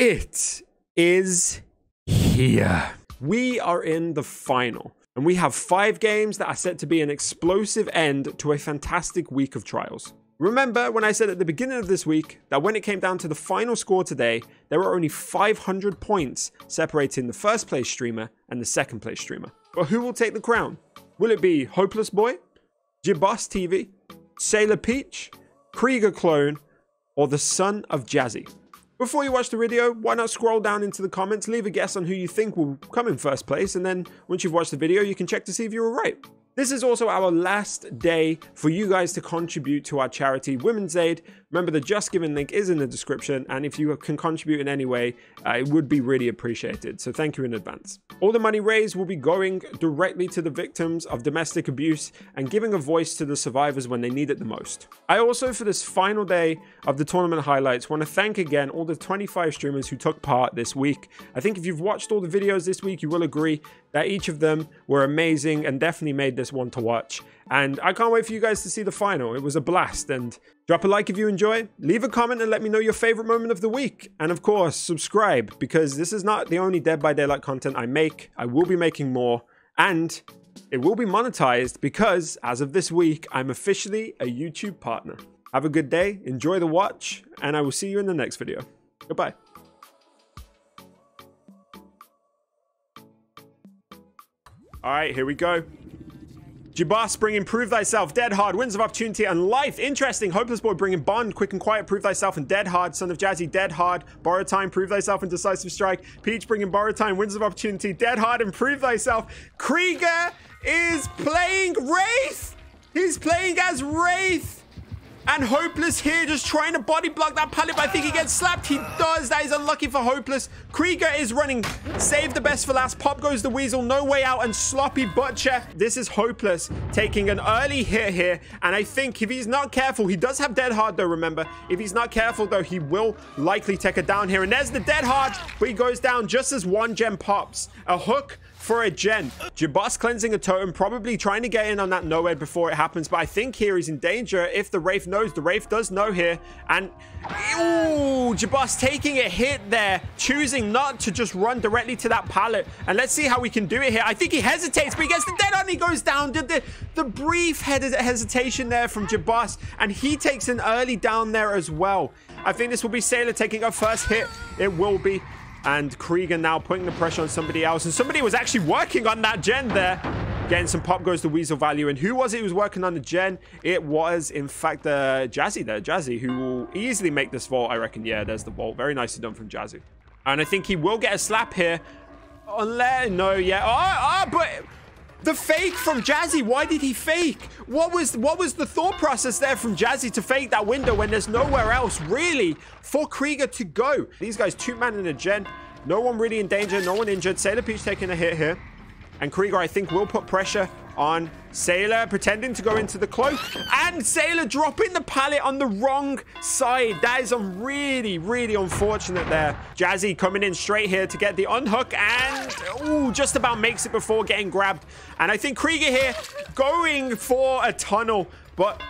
It is here. We are in the final, and we have 5 games that are set to be an explosive end to a fantastic week of trials. Remember when I said at the beginning of this week that when it came down to the final score today, there were only 500 points separating the first place streamer and the second place streamer. But who will take the crown? Will it be Hopeless Boi, GeeBossTV, SailorPeach, KriegerClone, or TheSonOfJazzy? Before you watch the video, why not scroll down into the comments, leave a guess on who you think will come in first place, and then once you've watched the video, you can check to see if you were right. This is also our last day for you guys to contribute to our charity, Women's Aid. Remember, the Just Giving link is in the description, and if you can contribute in any way, it would be really appreciated. So thank you in advance. All the money raised will be going directly to the victims of domestic abuse and giving a voice to the survivors when they need it the most. I also, for this final day of the tournament highlights, want to thank again all the 25 streamers who took part this week. I think if you've watched all the videos this week, you will agree that each of them were amazing and definitely made this one to watch. And I can't wait for you guys to see the final. It was a blast. And drop a like if you enjoy, leave a comment and let me know your favorite moment of the week. And of course, subscribe, because this is not the only Dead by Daylight content I make. I will be making more, and it will be monetized because as of this week, I'm officially a YouTube partner. Have a good day, enjoy the watch, and I will see you in the next video. Goodbye. All right, here we go. GeeBoss bringing Prove Thyself, Dead Hard, Winds of Opportunity, and Life. Interesting. Hopeless Boi bringing Bond, Quick and Quiet, Prove Thyself, and Dead Hard. SailorPeach, Dead Hard, Borrow Time, Prove Thyself, and Decisive Strike. Peach bringing Borrow Time, Winds of Opportunity, Dead Hard, and Prove Thyself. Krieger is playing Wraith. He's playing as Wraith. And Hopeless here just trying to body block that pallet, but I think he gets slapped. He does. That is unlucky for Hopeless. Krieger is running. Save the best for last. Pop goes the Weasel. No way out. And Sloppy Butcher. This is Hopeless taking an early hit here. And I think if he's not careful, he does have Dead Hard though, remember. If he's not careful though, he will likely take it down here. And there's the Dead Hard, but he goes down just as one gem pops. A hook for a gen. GeeBoss cleansing a totem, probably trying to get in on that no-ed before it happens, but I think here he's in danger if the Wraith knows. The Wraith does know here, and ooh, GeeBoss taking a hit there, choosing not to just run directly to that pallet, and let's see how we can do it here. I think he hesitates, but he gets the dead on, he goes down. The brief hesitation there from GeeBoss, and he takes an early down there as well. I think this will be Sailor taking a first hit. It will be. And Krieger now putting the pressure on somebody else. And somebody was actually working on that gen there. Getting some Pop goes the Weasel value. And who was it who was working on the gen? It was, in fact, Jazzy there. Jazzy, who will easily make this vault, I reckon. Yeah, there's the vault. Very nicely done from Jazzy. And I think he will get a slap here. Unless, no, yeah. But the fake from Jazzy, why did he fake? What was the thought process there from Jazzy to fake that window when there's nowhere else really for Krieger to go? These guys, 2-man in a gen. No one really in danger, no one injured. SailorPeach taking a hit here. And Krieger, I think, will put pressure on Sailor, pretending to go into the cloak. And Sailor dropping the pallet on the wrong side. That is really, really unfortunate there. Jazzy coming in straight here to get the unhook. And, ooh, just about makes it before getting grabbed. And I think Krieger here going for a tunnel. But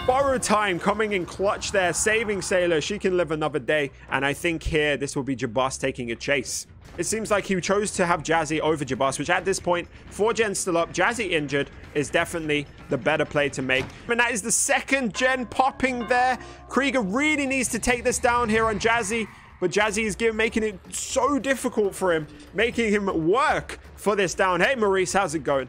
Borrow Time coming in clutch there, saving Sailor. She can live another day. And I think here, this will be GeeBoss taking a chase. It seems like he chose to have Jazzy over GeeBoss, which at this point, 4 gens still up, Jazzy injured, is definitely the better play to make. And that is the 2nd gen popping there. Krieger really needs to take this down here on Jazzy, but Jazzy is making it so difficult for him, making him work for this down. Hey, Maurice, how's it going?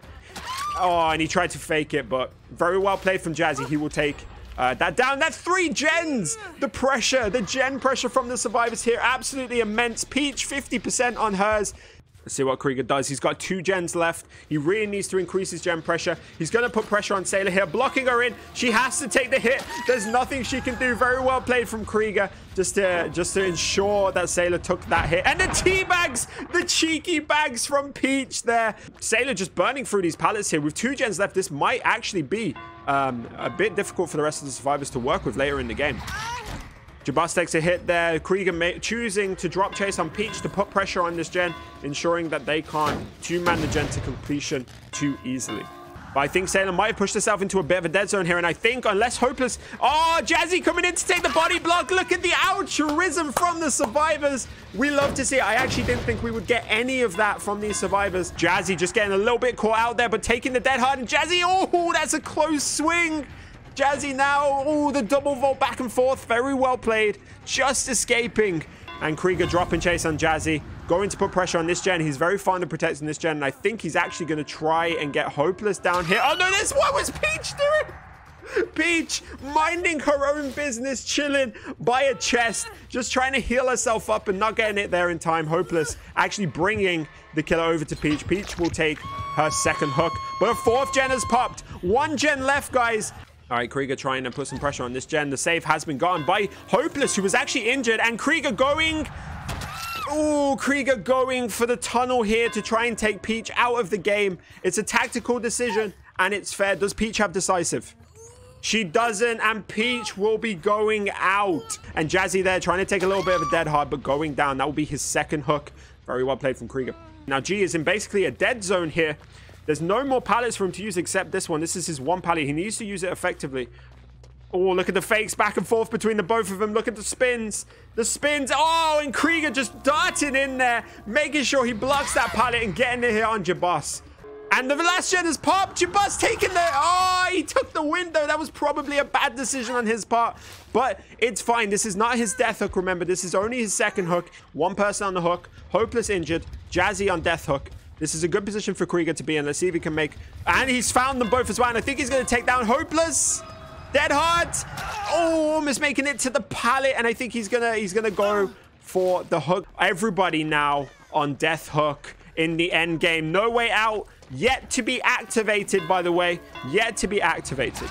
Oh, and he tried to fake it, but very well played from Jazzy. He will take that down. That's 3 gens. The pressure, the gen pressure from the survivors here, absolutely immense. Peach, 50% on hers. Let's see what Krieger does. He's got 2 gens left. He really needs to increase his gen pressure. He's going to put pressure on Sailor here, blocking her in. She has to take the hit. There's nothing she can do. Very well played from Krieger, just to ensure that Sailor took that hit. And the teabags, the cheeky bags from Peach there. Sailor just burning through these pallets here. With 2 gens left, this might actually be a bit difficult for the rest of the survivors to work with later in the game. GeeBoss takes a hit there. Krieger choosing to drop chase on Peach to put pressure on this gen, ensuring that they can't 2-man the gen to completion too easily. But I think Sailor might have pushed herself into a bit of a dead zone here. And I think unless Hopeless... Oh, Jazzy coming in to take the body block. Look at the altruism from the survivors. We love to see it. I actually didn't think we would get any of that from these survivors. Jazzy just getting a little bit caught out there, but taking the dead hard. And Jazzy, oh, that's a close swing. Jazzy now, oh, the double vault back and forth. Very well played. Just escaping. And Krieger dropping chase on Jazzy. Going to put pressure on this gen. He's very fond of protecting this gen. And I think he's actually going to try and get Hopeless down here. Oh, no, what was Peach doing? Peach minding her own business, chilling by a chest. Just trying to heal herself up and not getting it there in time. Hopeless actually bringing the killer over to Peach. Peach will take her second hook. But a fourth gen has popped. One gen left, guys. All right, Krieger trying to put some pressure on this gen. The save has been gotten by Hopeless, who was actually injured. And Krieger going... Oh, Krieger going for the tunnel here to try and take Peach out of the game. It's a tactical decision, and it's fair. Does Peach have decisive? She doesn't, and Peach will be going out. And Jazzy there trying to take a little bit of a dead hard, but going down. That will be his second hook. Very well played from Krieger. Now, G is in basically a dead zone here. There's no more pallets for him to use except this one. This is his one pallet. He needs to use it effectively. Oh, look at the fakes back and forth between the both of them. Look at the spins. The spins. Oh, and Krieger just darting in there, making sure he blocks that pallet and getting it here on GeeBoss. And the last gen has popped. GeeBoss taking the... Oh, he took the window. That was probably a bad decision on his part. But it's fine. This is not his death hook, remember. This is only his second hook. One person on the hook. Hopeless injured. Jazzy on death hook. This is a good position for Krieger to be in. Let's see if he can make... And he's found them both as well. And I think he's going to take down Hopeless. Dead hard. Oh, almost making it to the pallet. And I think he's gonna go for the hook. Everybody now on death hook in the end game. No way out. Yet to be activated, by the way. Yet to be activated.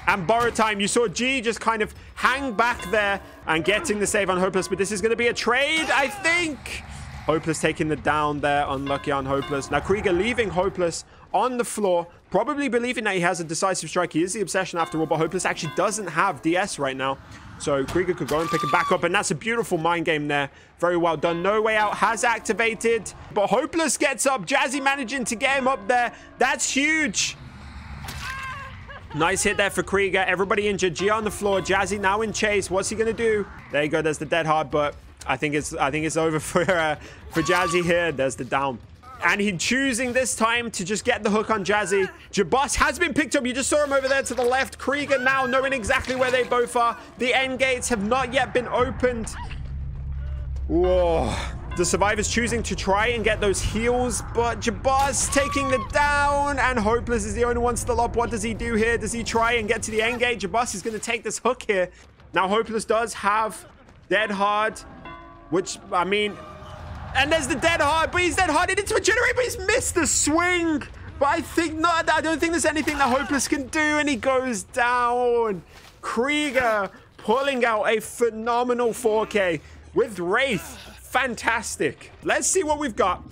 And borrow time. You saw G just kind of hang back there and getting the save on Hopeless. But this is going to be a trade, I think. Hopeless taking the down there. Unlucky on Hopeless. Now Krieger leaving Hopeless on the floor, probably believing that he has a decisive strike. He is the obsession after all, but Hopeless actually doesn't have DS right now. So Krieger could go and pick him back up, and that's a beautiful mind game there. Very well done. No way out has activated, but Hopeless gets up. Jazzy managing to get him up there. That's huge. Nice hit there for Krieger. Everybody injured. G on the floor. Jazzy now in chase. What's he gonna do? There you go. There's the dead hard, but I think it's over for Jazzy here. There's the down. And he's choosing this time to just get the hook on Jazzy. GeeBoss has been picked up. You just saw him over there to the left. Krieger now knowing exactly where they both are. The end gates have not yet been opened. Whoa. The survivors choosing to try and get those heals, but GeeBoss taking the down, and Hopeless is the only one still up. What does he do here? Does he try and get to the end gate? GeeBoss is going to take this hook here. Now Hopeless does have dead hard, which, I mean... And there's the dead hard, but he's dead hard into a generator, but he's missed the swing. But I think not. I don't think there's anything that Hopeless can do, and he goes down. Krieger pulling out a phenomenal 4K with Wraith. Fantastic. Let's see what we've got.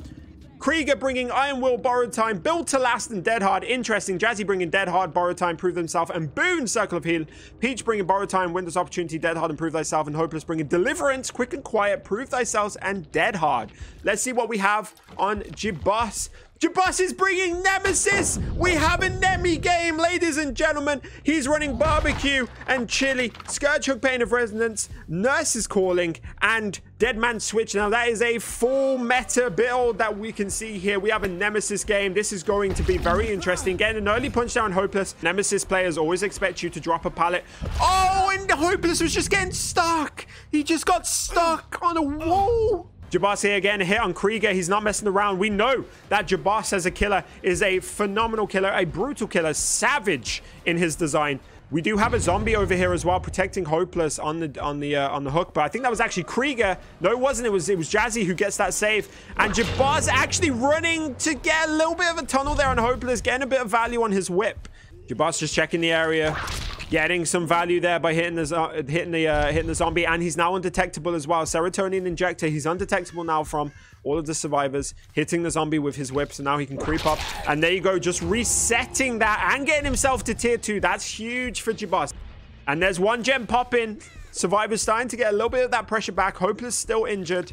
Krieger bringing Iron Will, Borrowed Time, Build to Last, and Dead Hard. Interesting. Jazzy bringing Dead Hard, Borrowed Time, Prove Himself, and Boon, Circle of Heal. Peach bringing Borrowed Time, Win This Opportunity, Dead Hard, and Prove Thyself. And Hopeless bringing Deliverance, Quick and Quiet, Prove Thyself, and Dead Hard. Let's see what we have on GeeBoss. GeeBoss is bringing Nemesis. We have a Nemi game, ladies and gentlemen. He's running Barbecue and Chili, Scourge Hook, Pain of Resonance, Nurse is Calling, and Dead Man Switch. Now, that is a full meta build that we can see here. We have a Nemesis game. This is going to be very interesting. Getting an early punch down Hopeless. Nemesis players always expect you to drop a pallet. Oh, and Hopeless was just getting stuck. He just got stuck on a wall. GeeBoss here again, hit on Krieger. He's not messing around. We know that GeeBoss as a killer is a phenomenal killer, a brutal killer, savage in his design. We do have a zombie over here as well, protecting Hopeless on the hook, but I think that was actually Krieger. No, it wasn't. It was Jazzy who gets that save, and GeeBoss actually running to get a little bit of a tunnel there on Hopeless, getting a bit of value on his whip. GeeBoss just checking the area, getting some value there by hitting the zombie, and he's now undetectable as well. Serotonin injector, he's undetectable now from all of the survivors, hitting the zombie with his whip, so now he can creep up. And there you go, just resetting that and getting himself to tier 2. That's huge for GeeBoss. And there's one gem popping. Survivors starting to get a little bit of that pressure back. Hopeless still injured.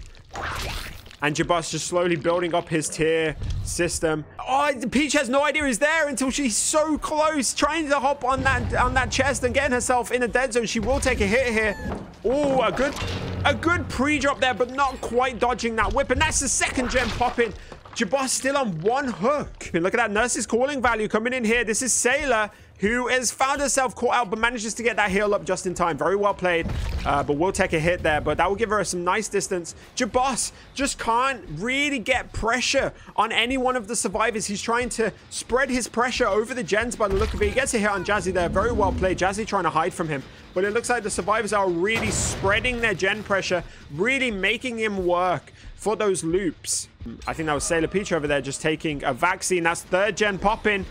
And GeeBoss just slowly building up his tier system. Oh, Peach has no idea he's there until she's so close, trying to hop on that chest and getting herself in a dead zone. She will take a hit here. Oh, a good pre-drop there, but not quite dodging that whip. And that's the second gen popping. GeeBoss still on one hook. And look at that Nurse's calling value coming in here. This is Sailor, who has found herself caught out, but manages to get that heal up just in time. Very well played, but will take a hit there, but that will give her some nice distance. GeeBoss just can't really get pressure on any one of the survivors. He's trying to spread his pressure over the gens by the look of it. He gets a hit on Jazzy there. Very well played. Jazzy trying to hide from him, but it looks like the survivors are really spreading their gen pressure, really making him work for those loops. I think that was SailorPeach over there just taking a vaccine. That's third gen popping.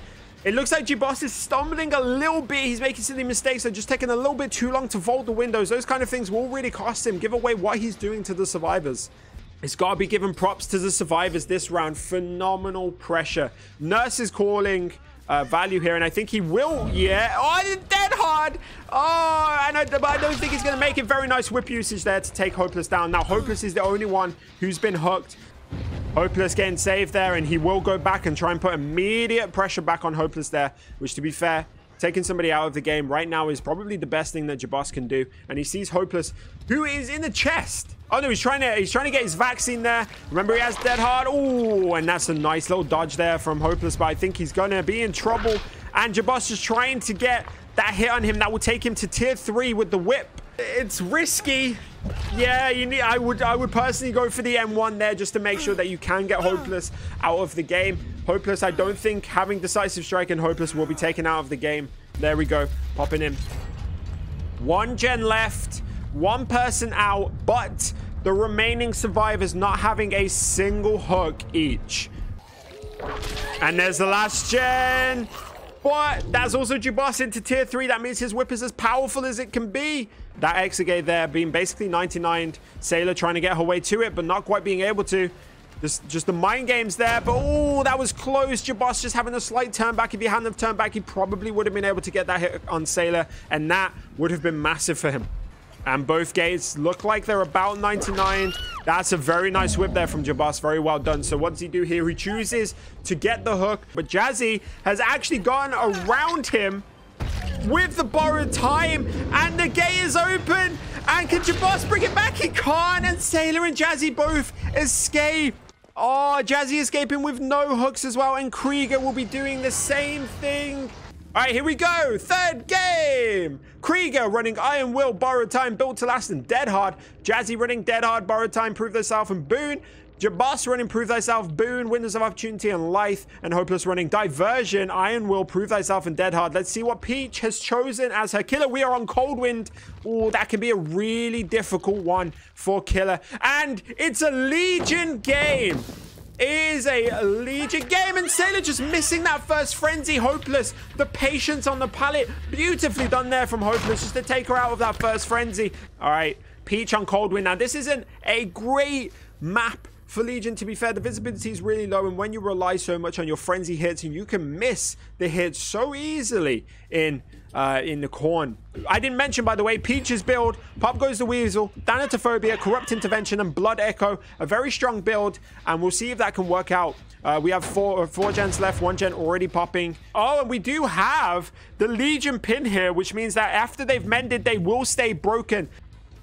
It looks like GeeBoss is stumbling a little bit. He's making silly mistakes. They're just taking a little bit too long to vault the windows. Those kind of things will really cost him. Give away what he's doing to the survivors. It's got to be given props to the survivors this round. Phenomenal pressure. Nurse is calling value here, and I think he will. Yeah. Oh, dead hard. Oh, and I don't think he's going to make it. Very nice whip usage there to take Hopeless down. Now, Hopeless is the only one who's been hooked. Hopeless getting saved there, and he will go back and try and put immediate pressure back on Hopeless there, which, to be fair, taking somebody out of the game right now is probably the best thing that GeeBoss can do. And he sees Hopeless, who is in the chest. Oh no, he's trying to get his vaccine there. Remember, he has dead hard. Oh, and that's a nice little dodge there from Hopeless, but I think he's gonna be in trouble. And GeeBoss is trying to get that hit on him that will take him to tier 3 with the whip. It's risky. Yeah, I would personally go for the M1 there just to make sure that you can get Hopeless out of the game. Hopeless, I don't think having Decisive Strike and Hopeless will be taken out of the game. There we go, popping in. One gen left, one person out, but the remaining survivors not having a single hook each. And there's the last gen. But that's also GeeBoss into tier 3. That means his whip is as powerful as it can be. That Exegate there being basically 99. Sailor trying to get her way to it, but not quite being able to. Just the mind games there. But oh, that was close. GeeBoss just having a slight turn back. If he hadn't have turned back, he probably would have been able to get that hit on Sailor, and that would have been massive for him. And both gates look like they're about 99. That's a very nice whip there from GeeBoss. Very well done. So what does he do here? He chooses to get the hook, but Jazzy has actually gone around him with the borrowed time, and the gate is open. And can GeeBoss bring it back? He can't. And Sailor and Jazzy both escape. Oh, Jazzy escaping with no hooks as well, and Krieger will be doing the same thing. All right, here we go. Third game. Krieger running Iron Will, Borrowed Time, Built to Last, and Dead Hard. Jazzy running Dead Hard, Borrowed Time, Prove Thyself, and Boon. GeeBoss running Prove Thyself, Boon, Windows of Opportunity, and Lithe. And Hopeless running Diversion, Iron Will, Prove Thyself, and Dead Hard. Let's see what Peach has chosen as her killer. We are on Cold Wind. Oh, that can be a really difficult one for killer. And it's a Legion game. Is a Legion game, and Sailor just missing that first frenzy. Hopeless, the patience on the pallet, beautifully done there from Hopeless just to take her out of that first frenzy. All right, Peach on Cold Wind. Now this isn't a great map for Legion, to be fair. The visibility is really low, and when you rely so much on your frenzy hits, and you can miss the hits so easily in the corn. I didn't mention, by the way, Peach's build: Pop Goes the Weasel, Thanatophobia, Corrupt Intervention, and Blood Echo. A very strong build, and we'll see if that can work out. We have four gens left, one gen already popping. Oh, and we do have the Legion pin here, which means that after they've mended, they will stay broken.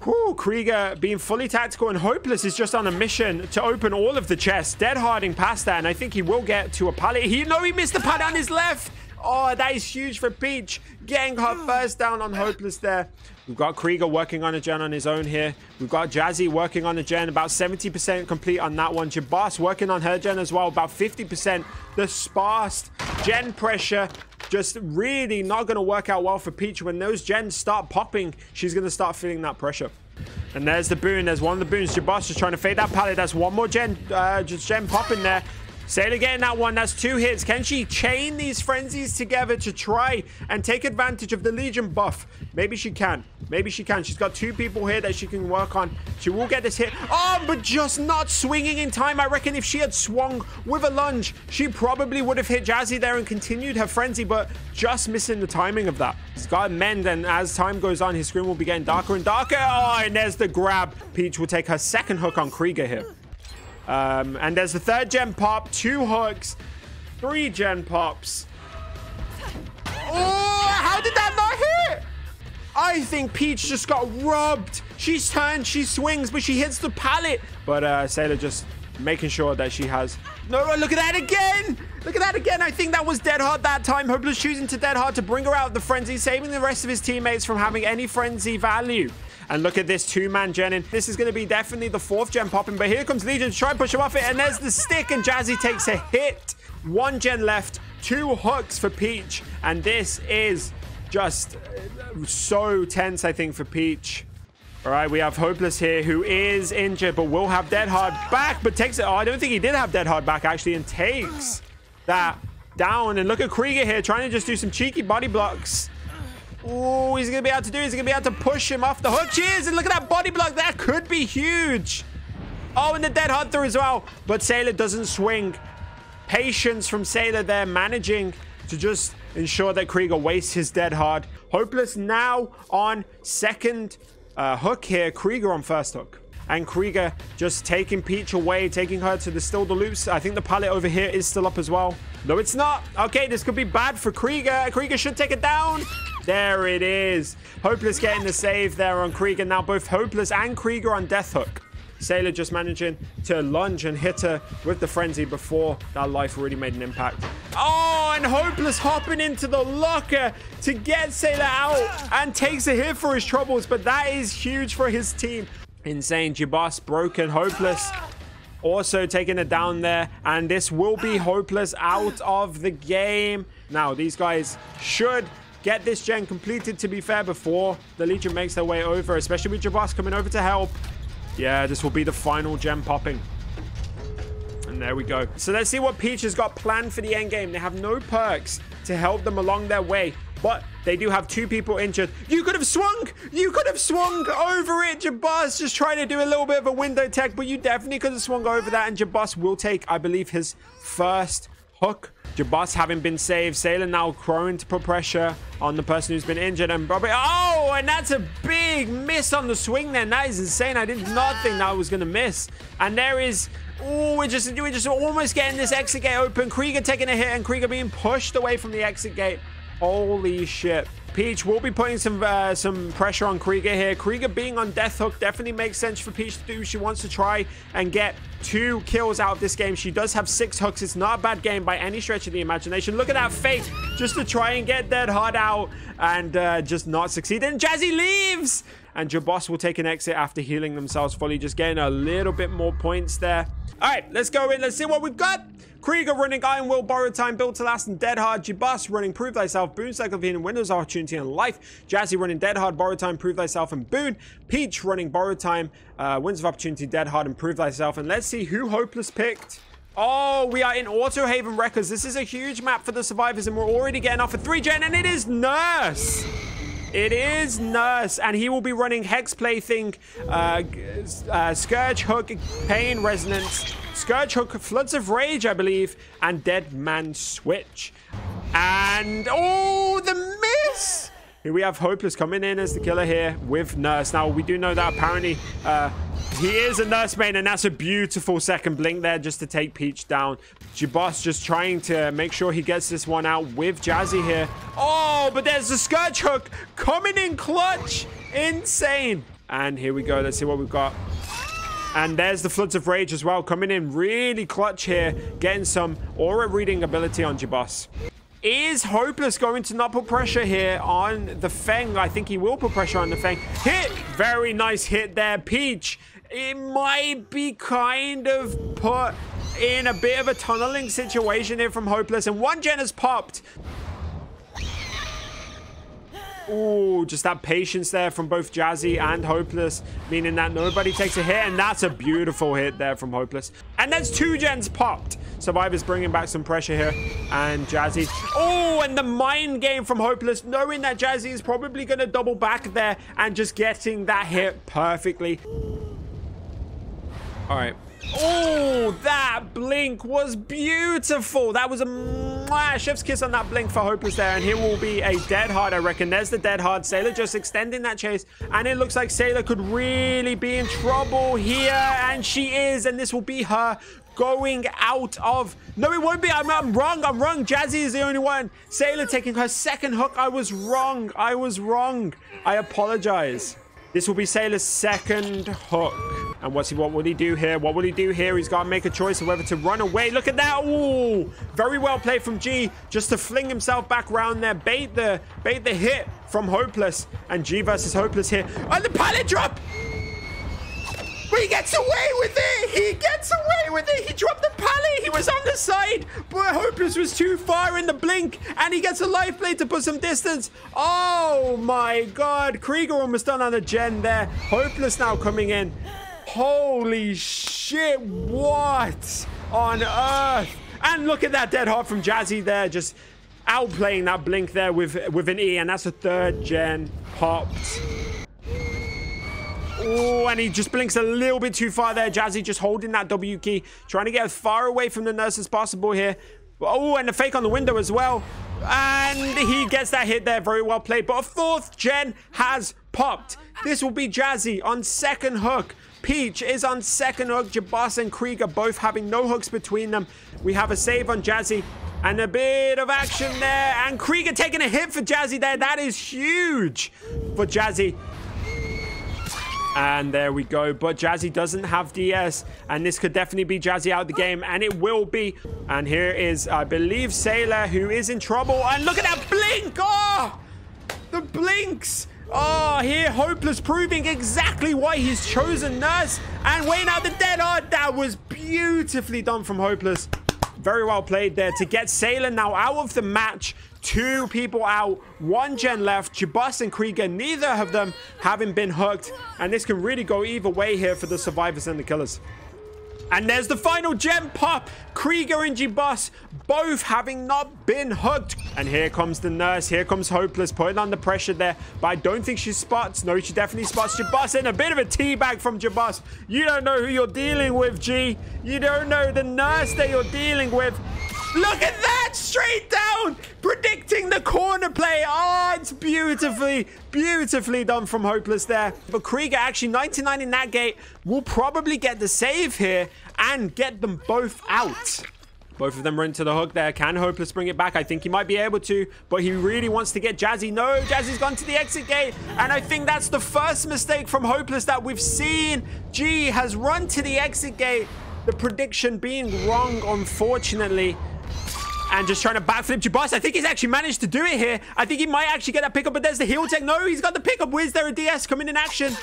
Whew, Krieger being fully tactical, and Hopeless is just on a mission to open all of the chests. Dead harding past that, and I think he will get to a pallet. He missed the pad on his left. Oh, that is huge for Peach, getting her first down on Hopeless there. We've got Krieger working on a gen on his own here. We've got Jazzy working on a gen, about 70% complete on that one. GeeBoss working on her gen as well, about 50%. The sparse gen pressure just really not going to work out well for Peach. When those gens start popping, she's going to start feeling that pressure. And there's the boon. There's one of the boons. GeeBoss just trying to fade that pallet. That's one more gen, just gen popping there. Sailor getting that one. That's 2 hits. Can she chain these frenzies together to try and take advantage of the Legion buff? Maybe she can. Maybe she can. She's got 2 people here that she can work on. She will get this hit. Oh, but just not swinging in time. I reckon if she had swung with a lunge, she probably would have hit Jazzy there and continued her frenzy, but just missing the timing of that. He's got to mend, and as time goes on, his screen will be getting darker and darker. Oh, and there's the grab. Peach will take her second hook on Krieger here. And there's the third gen pop, 2 hooks, 3 gen pops. Oh, how did that not hit? I think Peach just got robbed. She's turned, she swings, but she hits the pallet. But Sailor just making sure that she has... No, look at that again. Look at that again. I think that was dead hard that time. Hopeless choosing to dead hard to bring her out of the frenzy, saving the rest of his teammates from having any frenzy value. And look at this 2-man genning. This is going to be definitely the 4th gen popping. But here comes Legion to try and push him off it. And there's the stick. And Jazzy takes a hit. 1 gen left. 2 hooks for Peach. And this is just so tense, I think, for Peach. All right, we have Hopeless here, who is injured, but will have Dead Hard back, but takes it. Oh, I don't think he did have Dead Hard back, actually, and takes that down. And look at Krieger here, trying to just do some cheeky body blocks. Oh, he's going to be able to do it. He's going to be able to push him off the hook. Cheers, and look at that body block. That could be huge. Oh, and the Dead Hard through as well. But Sailor doesn't swing. Patience from Sailor there, managing to just ensure that Krieger wastes his Dead Hard. Hopeless now on second hook here. Krieger on first hook. And Krieger just taking Peach away, taking her to the still the loops. I think the pallet over here is still up as well. No, it's not. Okay, this could be bad for Krieger. Krieger should take it down. There it is. Hopeless getting the save there on Krieger. Now both Hopeless and Krieger on death hook. Sailor just managing to lunge and hit her with the frenzy before that life really made an impact. Oh, and Hopeless hopping into the locker to get Sailor out and takes a hit for his troubles, but that is huge for his team. Insane. GeeBoss broken. Hopeless also taking it down there, and this will be Hopeless out of the game. Now, these guys should get this gen completed, to be fair, before the Legion makes their way over, especially with GeeBoss coming over to help. Yeah, this will be the final gem popping. And there we go. So let's see what Peach has got planned for the end game. They have no perks to help them along their way, but they do have 2 people injured. You could have swung. You could have swung over it. GeeBoss just trying to do a little bit of a window tech, but you definitely could have swung over that. And GeeBoss will take, I believe, his first hook. GeeBoss having been saved. Sailor now crowing to put pressure on the person who's been injured. And Bobby, oh, and that's a big miss on the swing there. That is insane. I did not think that was going to miss. And there is, oh, we're just almost getting this exit gate open. Krieger taking a hit and Krieger being pushed away from the exit gate. Holy shit. Peach will be putting some pressure on Krieger here. Krieger being on death hook definitely makes sense for Peach to do. She wants to try and get 2 kills out of this game. She does have 6 hooks. It's not a bad game by any stretch of the imagination. Look at that fake just to try and get Dead Hard out and just not succeed. And Jazzy leaves! And GeeBoss will take an exit after healing themselves fully, just getting a little bit more points there. All right, let's go in. Let's see what we've got. Krieger running Iron Will, Borrowed Time, Built to Last, and Dead Hard. GeeBoss running Prove Thyself, Boon, Cycle of Healing, Windows of Opportunity, and Life. Jazzy running Dead Hard, Borrowed Time, Prove Thyself, and Boon. Peach running Borrowed Time, Windows of Opportunity, Dead Hard, and Prove Thyself. And let's see who Hopeless picked. Oh, we are in Auto Haven Records. This is a huge map for the survivors, and we're already getting off a 3-gen, and it is Nurse. It is Nurse, and he will be running Hex Plaything, Scourge Hook, Pain Resonance, Scourge Hook, Floods of Rage, I believe, and Dead Man Switch. And, oh, the miss! Here we have Hopeless coming in as the killer here with Nurse. Now, we do know that apparently he is a Nurse main, and that's a beautiful second blink there just to take Peach down. GeeBoss just trying to make sure he gets this one out with Jazzy here. Oh, but there's the Scourge Hook coming in clutch. Insane. And here we go. Let's see what we've got. And there's the Floods of Rage as well, coming in really clutch here, getting some aura reading ability on GeeBoss. Is Hopeless going to not put pressure here on the Feng? I think he will put pressure on the Feng. Hit! Very nice hit there. Peach, it might be kind of put in a bit of a tunneling situation here from Hopeless. And 1 gen has popped. Ooh, just that patience there from both Jazzy and Hopeless, meaning that nobody takes a hit, and that's a beautiful hit there from Hopeless. And that's 2 gens popped. Survivors bringing back some pressure here, and Jazzy. Oh, and the mind game from Hopeless, knowing that Jazzy is probably going to double back there and just getting that hit perfectly. All right. Oh, that blink was beautiful. That was a chef's kiss on that blink for Hopeless there. And here will be a dead hard, I reckon. There's the dead hard. Sailor just extending that chase. And it looks like Sailor could really be in trouble here. And she is. And this will be her going out of... No, it won't be. I'm wrong. I'm wrong. Jazzy is the only one. Sailor taking her second hook. I was wrong. I was wrong. I apologize. This will be Sailor's second hook. And what will he do here? What will he do here? He's got to make a choice of whether to run away. Look at that. Ooh, very well played from G, just to fling himself back around there. Bait the hit from Hopeless. And G versus Hopeless here. And the pallet drop. But he gets away with it. He gets away with it. He dropped the pallet. He was on the side. But Hopeless was too far in the blink. And he gets a life plate to put some distance. Oh, my God. Krieger almost done on a gen there. Hopeless now coming in. Holy shit. What on earth? And look at that dead hard from Jazzy there. Just outplaying that blink there with an E. And that's a third gen popped. Oh, and he just blinks a little bit too far there. Jazzy just holding that W key, trying to get as far away from the nurse as possible here. Oh, and the fake on the window as well. And he gets that hit there. Very well played. But a fourth gen has popped. This will be Jazzy on second hook. Peach is on second hook. GeeBoss and Krieger both having no hooks between them. We have a save on Jazzy. And a bit of action there. And Krieger taking a hit for Jazzy there. That is huge for Jazzy. And there we go. But Jazzy doesn't have DS. And this could definitely be Jazzy out of the game. And it will be. And here is, I believe, Sailor, who is in trouble. And look at that blink. Oh, the blinks. Oh, here Hopeless proving exactly why he's chosen Nurse. And weighing out the dead hard. That was beautifully done from Hopeless. Very well played there to get Sailor now out of the match. 2 people out, 1 gen left. GeeBoss and Krieger, neither of them having been hooked. And this can really go either way here for the survivors and the killers. And there's the final gem pop. Krieger and GeeBoss both having not been hooked. And here comes the nurse. Here comes Hopeless putting on the pressure there. But I don't think she spots. No, she definitely spots GeeBoss. And a bit of a teabag from GeeBoss. You don't know who you're dealing with, G. You don't know the nurse that you're dealing with. Look at that! Straight down! Predicting the corner play. Oh, it's beautifully done from Hopeless there. But Krieger actually 99 in that gate will probably get the save here and get them both out. Both of them run to the hook there. Can Hopeless bring it back? I think he might be able to, but he really wants to get Jazzy. No, Jazzy's gone to the exit gate, and I think that's the first mistake from Hopeless that we've seen. G has run to the exit gate. The prediction being wrong, unfortunately. And just trying to backflip GeeBoss. I think he's actually managed to do it here. I think he might actually get that pickup, but there's the heel tech. No, he's got the pickup. Is there a DS coming in action?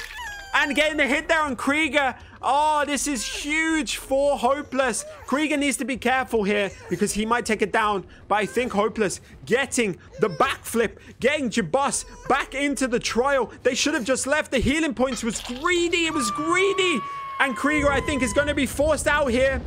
And getting the hit there on Krieger. Oh, this is huge for Hopeless. Krieger needs to be careful here because he might take it down. But I think Hopeless getting the backflip, getting GeeBoss back into the trial. They should have just left. The healing points was greedy. It was greedy. And Krieger, I think, is going to be forced out here.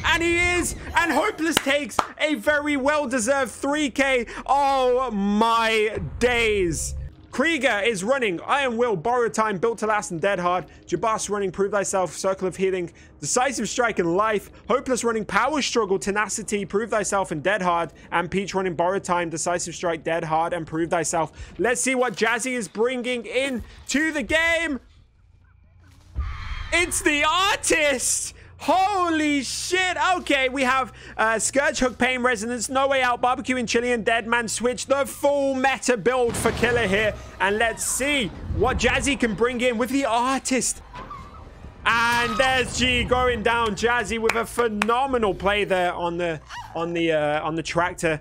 And he is. And Hopeless takes a very well-deserved 3K. Oh, my days. Krieger is running Iron Will, Borrow Time, Built to Last, and Dead Hard. GeeBoss running Prove Thyself, Circle of Healing, Decisive Strike, and Life. Hopeless running Power Struggle, Tenacity, Prove Thyself, and Dead Hard. And Peach running Borrow Time, Decisive Strike, Dead Hard, and Prove Thyself. Let's see what Jazzy is bringing in to the game. It's the Artist. Holy shit. Okay, we have Scourge, Hook, Pain, Resonance, No Way Out, Barbecue and Chili, and Dead Man Switch. The full meta build for Killer here. And let's see what Jazzy can bring in with the Artist. And there's G going down. Jazzy with a phenomenal play there on the tractor.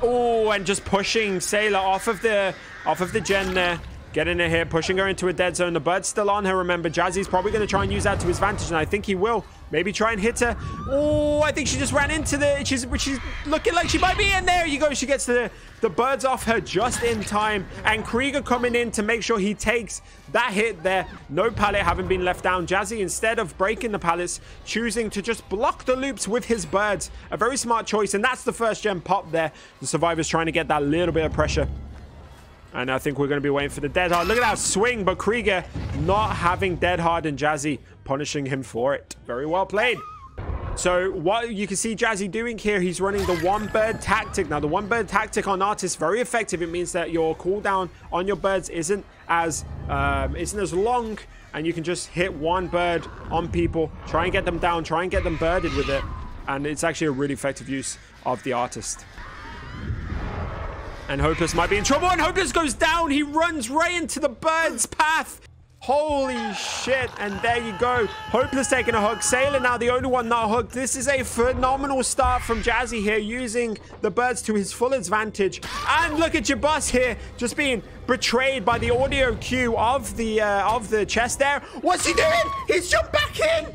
Oh, and just pushing Sailor off of the gen there. Getting her here, pushing her into a dead zone. The bird's still on her, remember. Jazzy's probably going to try and use that to his advantage, and I think he will. Maybe try and hit her. Oh, I think she just ran into the... She's looking like she might be in. There you go. She gets the birds off her just in time. And Krieger coming in to make sure he takes that hit there. No pallet having been left down. Jazzy, instead of breaking the pallets, choosing to just block the loops with his birds. A very smart choice, and that's the first gem pop there. The survivors trying to get that little bit of pressure. And I think we're going to be waiting for the Dead Hard. Look at that swing, but Krieger not having Dead Hard and Jazzy punishing him for it. Very well played. So what you can see Jazzy doing here, he's running the one bird tactic. Now the one bird tactic on artists, very effective. It means that your cooldown on your birds isn't as long, and you can just hit one bird on people, try and get them down, try and get them birded with it. And it's actually a really effective use of the artist. And Hopeless might be in trouble, and Hopeless goes down. He runs right into the bird's path. Holy shit, and there you go. Hopeless taking a hook. Sailor now the only one not hooked. This is a phenomenal start from Jazzy here, using the birds to his full advantage. And look at GeeBoss here, just being betrayed by the audio cue of the chest there. What's he doing? He's jumped back in.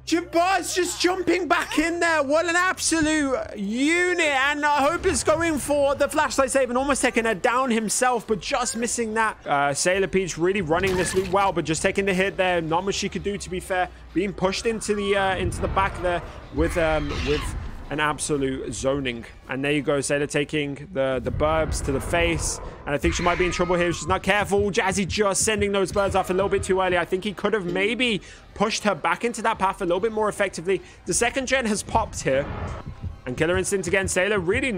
GeeBoss just jumping back in there. What an absolute unit. And Hopeless going for the flashlight save and almost taking her down himself, but just missing that. SailorPeach really running this loop well, but just taking the hit there. Not much she could do, to be fair. Being pushed into the back there with an absolute zoning. And there you go, Sailor taking the burbs to the face. And I think she might be in trouble here if she's not careful. Jazzy just sending those birds off a little bit too early. I think he could have maybe pushed her back into that path a little bit more effectively. The second gen has popped here. And Killer Instinct again. Sailor really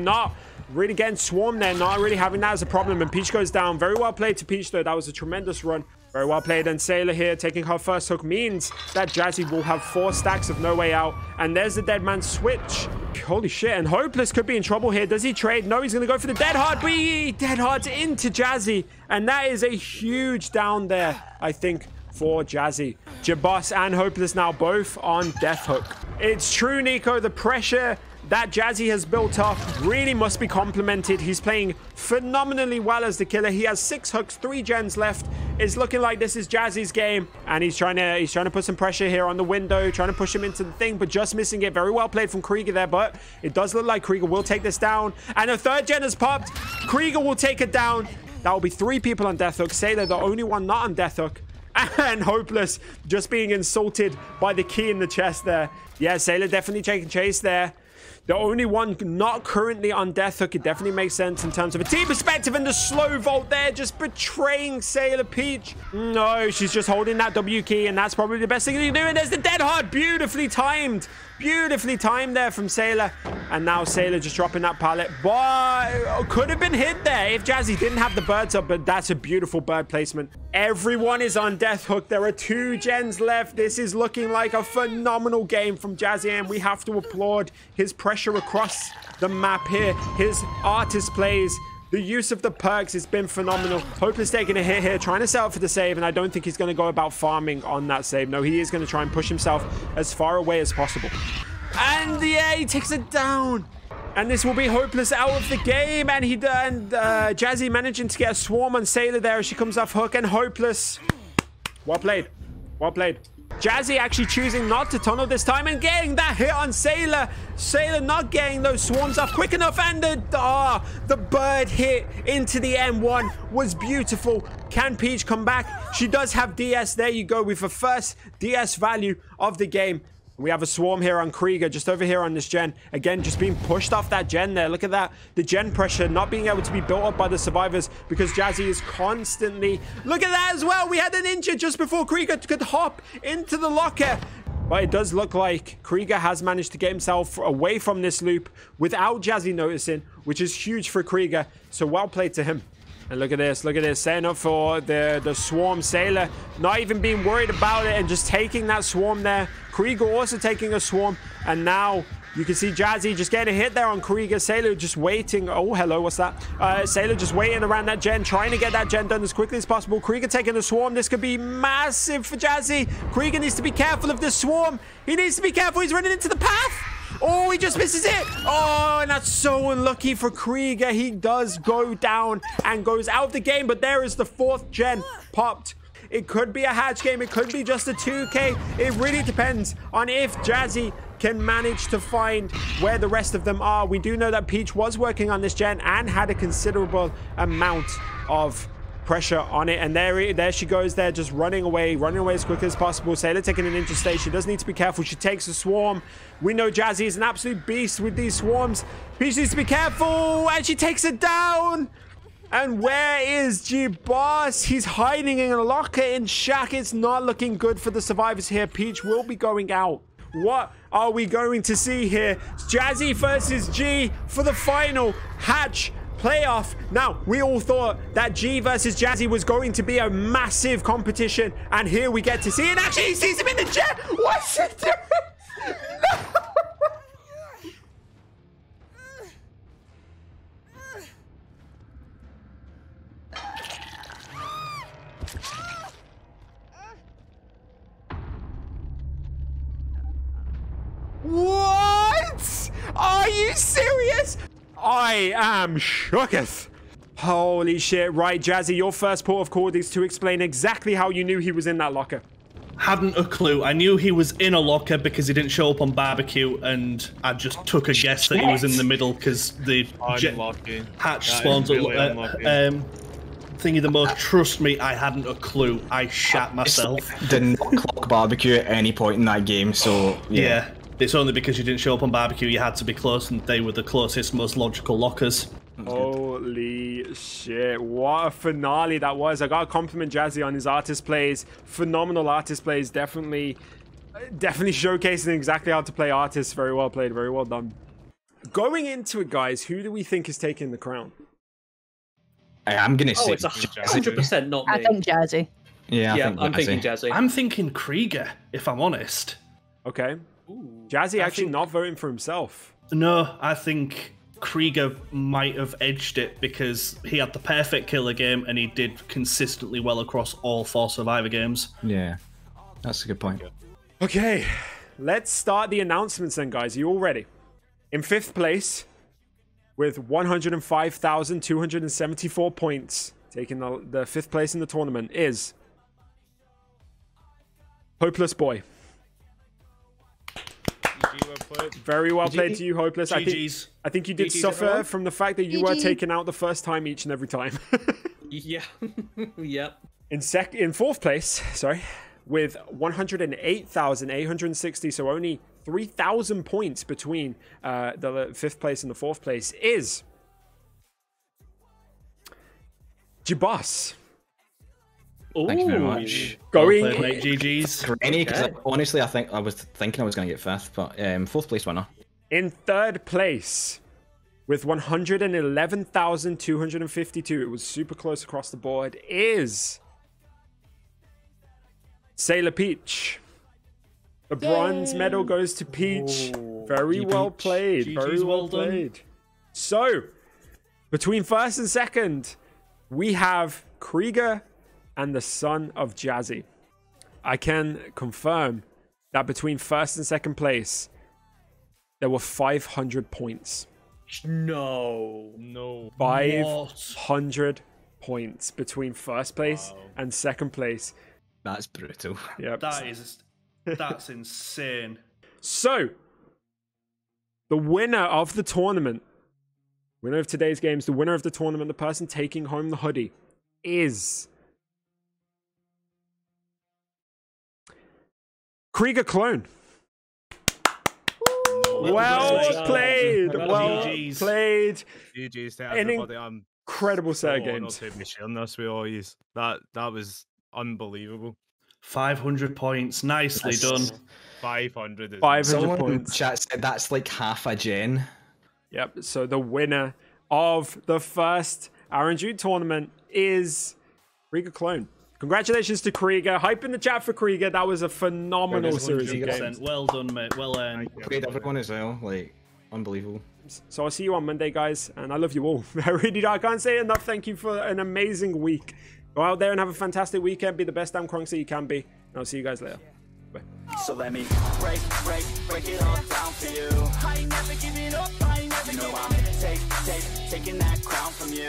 getting swarmed there. Not really having that as a problem. And Peach goes down. Very well played to Peach, though. That was a tremendous run. Very well played. And Sailor here taking her first hook means that Jazzy will have 4 stacks of No Way Out. And there's the Dead Man switch. Holy shit. And Hopeless could be in trouble here. Does he trade? No, he's going to go for the Dead Hard. But Dead Hard's into Jazzy. And that is a huge down there, I think, for Jazzy. GeeBoss and Hopeless now both on Death Hook. It's true, Nico. The pressure that Jazzy has built up really must be complimented. He's playing phenomenally well as the killer. He has 6 hooks, 3 gens left. It's looking like this is Jazzy's game, and he's trying to put some pressure here on the window, trying to push him into the thing, but just missing it. Very well played from Krieger there, but it does look like Krieger will take this down, and a 3rd gen has popped. Krieger will take it down. That will be 3 people on Death Hook. Sailor, the only one not on Death Hook. And Hopeless just being insulted by the key in the chest there. Yeah, Sailor definitely taking chase there. The only one not currently on Death Hook. It definitely makes sense in terms of a team perspective. And the slow vault there, just betraying SailorPeach. No, she's just holding that W key, and that's probably the best thing you can do. And there's the Dead Hard. Beautifully timed there from Sailor. And now Sailor just dropping that pallet. But could have been hit there if Jazzy didn't have the birds up, but that's a beautiful bird placement. Everyone is on Death Hook. There are 2 gens left. This is looking like a phenomenal game from Jazzy, and we have to applaud his pressure across the map here. His artist plays. The use of the perks has been phenomenal. Hopeless taking a hit here, trying to set up for the save, and I don't think he's going to go about farming on that save. No, he is going to try and push himself as far away as possible. And yeah, he takes it down. And this will be Hopeless out of the game. And Jazzy managing to get a swarm on Sailor there as she comes off hook. And Hopeless, well played. Well played. Jazzy actually choosing not to tunnel this time and getting that hit on Sailor. Sailor not getting those swarms off quick enough, and the bird hit into the M1 was beautiful. Can Peach come back? She does have DS. There you go with the first DS value of the game. We have a swarm here on Krieger, just over here on this gen. Again, just being pushed off that gen there. Look at that. The gen pressure not being able to be built up by the survivors because Jazzy is constantly... Look at that as well. We had an ninja just before Krieger could hop into the locker. But it does look like Krieger has managed to get himself away from this loop without Jazzy noticing, which is huge for Krieger. So well played to him. And look at this, setting up for the swarm. Sailor not even being worried about it and just taking that swarm there. Krieger also taking a swarm, and now you can see Jazzy just getting a hit there on Krieger. Sailor just waiting. Oh, hello, what's that? Sailor just waiting around that gen, trying to get that gen done as quickly as possible. Krieger taking the swarm. This could be massive for Jazzy. Krieger needs to be careful of this swarm. He needs to be careful. He's running into the path. Oh, he just misses it. Oh, and that's so unlucky for Krieger. He does go down and goes out of the game, but there is the 4th gen popped. It could be a hatch game. It could be just a 2K. It really depends on if Jazzy can manage to find where the rest of them are. We do know that Peach was working on this gen and had a considerable amount of pressure on it, and there she goes there, just running away as quickly as possible. Sailor taking an ninja stage. She does need to be careful. She takes a swarm. We know Jazzy is an absolute beast with these swarms. Peach needs to be careful, and she takes it down. And where is G-Boss? He's hiding in a locker in Shack. It's not looking good for the survivors here. Peach will be going out. What are we going to see here? Jazzy versus G for the final Hatch playoff. Now, we all thought that G versus Jazzy was going to be a massive competition. And here we get to see it. Actually, he sees him in the jet. What's he doing? No! What? Are you serious? I am shooketh. Holy shit. Right, Jazzy, your first port of call is to explain exactly how you knew he was in that locker. Hadn't a clue. I knew he was in a locker because he didn't show up on barbecue, and I just took a guess that he was in the middle because the hatch spawns thingy the most. Trust me, I hadn't a clue. I shat myself. Did not clock barbecue at any point in that game, so yeah. It's only because you didn't show up on barbecue you had to be close, and they were the closest, most logical lockers. Holy shit, what a finale that was. I gotta compliment Jazzy on his artist plays. Phenomenal artist plays. Definitely showcasing exactly how to play artists. Very well played, very well done. Going into it, guys, who do we think is taking the crown? I'm gonna say it's 100% not me. I think Jazzy. Yeah, I'm thinking Jazzy. I'm thinking Krieger, if I'm honest. Okay. Jazzy actually not voting for himself. No, I think Krieger might have edged it because he had the perfect killer game and he did consistently well across all 4 Survivor games. Yeah, that's a good point. Okay, let's start the announcements then, guys. Are you all ready? In 5th place, with 105,274 points, taking the 5th place in the tournament, is Hopeless Boi. Very well played to you, Hopeless. I think you did suffer from the fact that you were taken out the first time each and every time. Yeah. Yep. In 4th place, sorry, with 108,860, so only 3,000 points between the 5th place and the 4th place, is GeeBoss. Thank you very much. Going well played, mate. GG's. Because honestly, I was thinking I was going to get 5th, but 4th place winner. In 3rd place, with 111,252, it was super close across the board, is SailorPeach. The bronze medal goes to Peach. Very well played. Very well played. So, between 1st and 2nd, we have Krieger and TheSonOfJazzy. I can confirm that between 1st and 2nd place, there were 500 points. No. 500 points between 1st place and 2nd place. That's brutal. Yep. That's insane. So, the winner of the tournament, winner of today's games, the winner of the tournament, the person taking home the hoodie, is KriegerClone. Well played. Well played. GG's to everybody. I'm incredible set of games. To be sharing this with all yous. That was unbelievable. 500 points. Nicely done. 500. 500 points. Chat said that's like half a gen. Yep. So the winner of the first RNG tournament is KriegerClone. Congratulations to Krieger. Hype in the chat for Krieger. That was a phenomenal series of games. Well done, mate. Well earned. Played everyone as well. Like, unbelievable. So I'll see you on Monday, guys. And I love you all. I can't say enough. Thank you for an amazing week. Go out there and have a fantastic weekend. Be the best damn Krunks that you can be. And I'll see you guys later. Bye. So let me break it all down for you. I ain't never giving up. I ain't never giving up. I'm taking that crown from you.